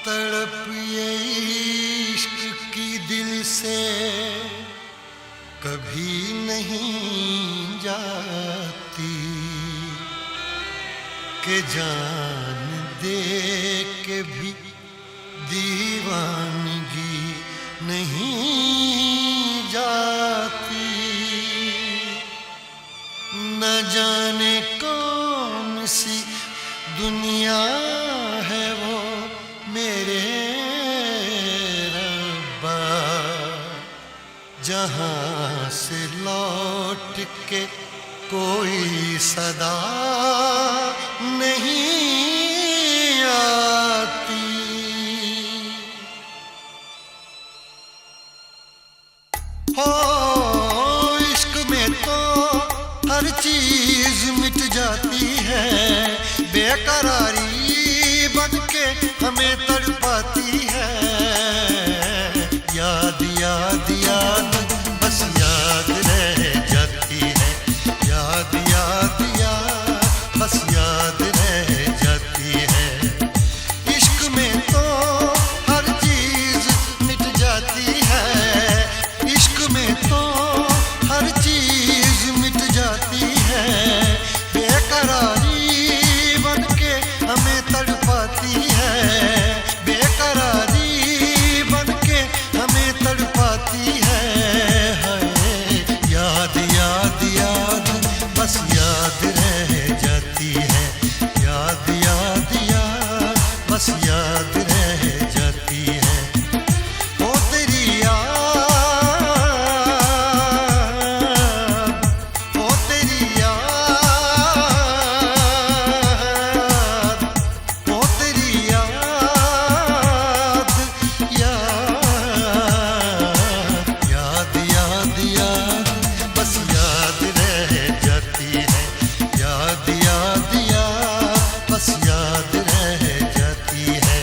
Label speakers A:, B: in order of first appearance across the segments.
A: तड़प ये इश्क की दिल से कभी नहीं जाती कि जान दे के भी दीवानगी नहीं जाती। न जाने कौन सी दुनिया है वो मेरे रब्बा, जहाँ से लौट के कोई सदा नहीं आती। हो इश्क में तो हर चीज मिट जाती है, बेकरारी बनके हमें तड़पाती है। याद याद याद बस याद रह जाती है, याद याद याद बस याद रह जाती है। इश्क में तो हर चीज मिट जाती है, इश्क में तो हर चीज मिट जाती है। बेकरारी बनके हमें तड़पाती है, बेकरारी बनके हमें तड़पाती है। याद याद याद बस याद रह जाती है, याद याद याद बस याद रह जाती है। ओ तेरी याद, ओ तेरी याद, ओ तेरी याद, याद याद याद बस याद रह जाती है, याद याद याद बस याद रह जाती है।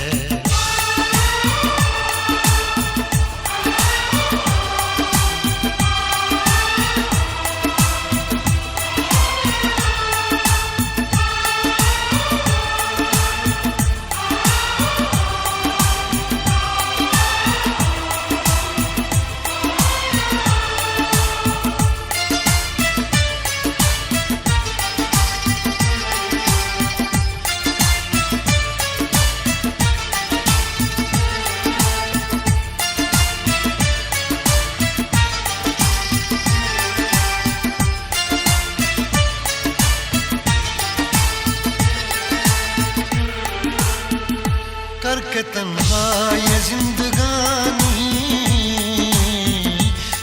A: करके तन्हा ये जिंदगानी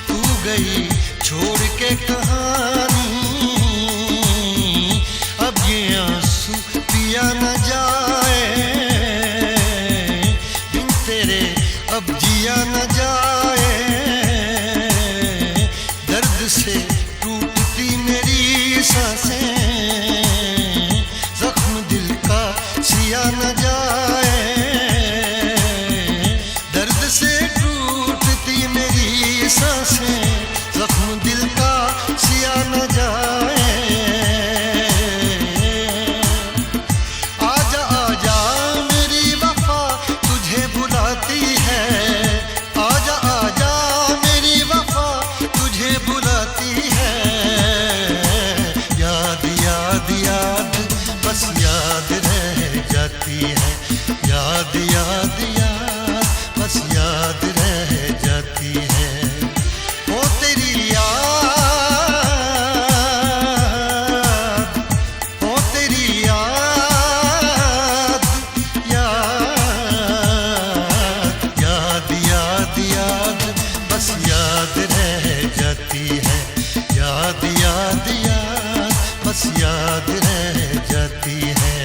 A: तू गई छोड़ के कहानी। अब ये आंसू पिया न जाए बिन तेरे, अब जिया न जाए। दर्द से टूटती मेरी सांसें, जख्म दिल का सिया न जाए। दर्द से टूटती मेरी सांसें, जख्म दिल का सिया न जाए। आजा आजा मेरी वफा तुझे बुलाती है, आजा आजा मेरी वफा तुझे बुलाती है। याद याद याद बस याद रह जाती है, याद याद याद बस याद रह जाती है। ओ तेरी याद, ओ तेरी याद, याद याद याद बस याद रह जाती है, याद याद याद बस याद रह जाती है।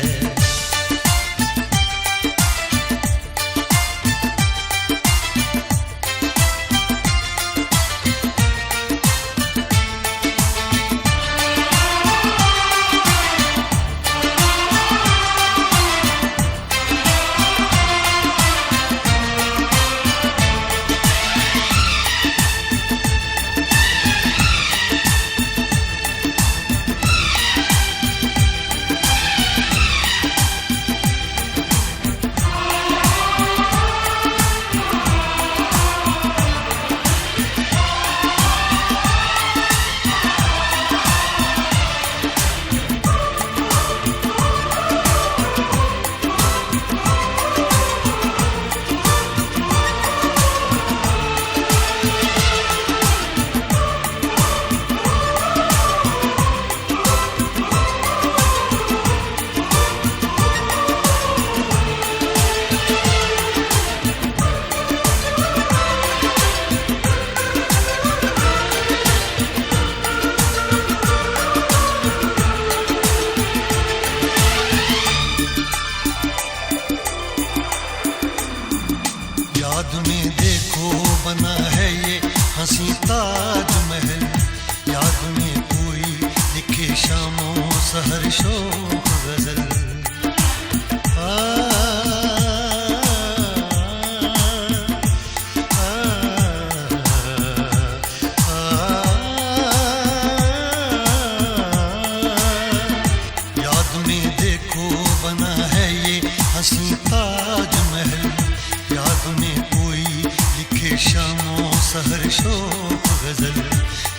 A: हंसी ताजमहल, याद में कोई लिखे शामों सहर शोक गजल,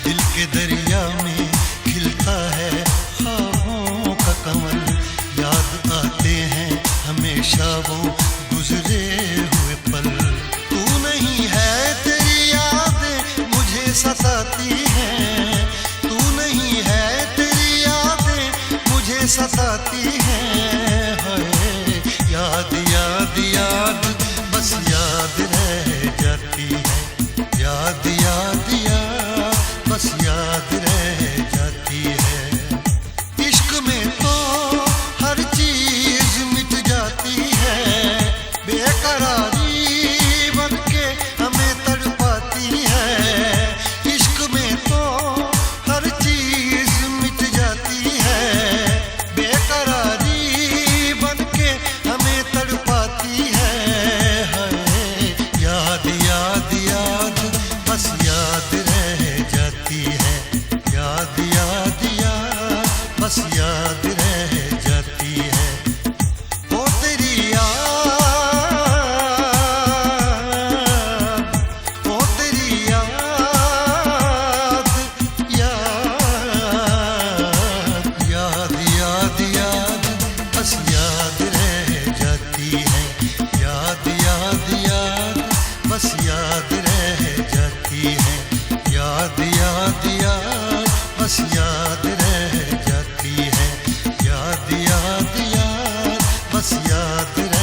A: दिल के दरिया में खिलता है ख्वाबों का कमल, याद आते हैं हमेशा वो गुजरे हुए पल। तू नहीं है तेरी याद मुझे सताती है, तू नहीं है तेरी याद मुझे सताती है। याद याद याद बस याद रह जाती है, याद याद याद बस याद रह जाती है। इश्क में तो हर चीज मिट जाती है, बेकरारी बनके हमें तड़पाती है। इश्क में तो हर चीज मिट जाती है, बेकरारी बनके हमें तड़पाती है। याद याद याद बस याद रह जाती है, याद याद याद बस याद रह जाती है। वो तेरी याद, वो तेरी याद, याद याद याद याद बस याद रह जाती है, याद याद याद बस याद रह जाती है। याद याद याद बस याद रह जाती है, याद याद याद बस याद रह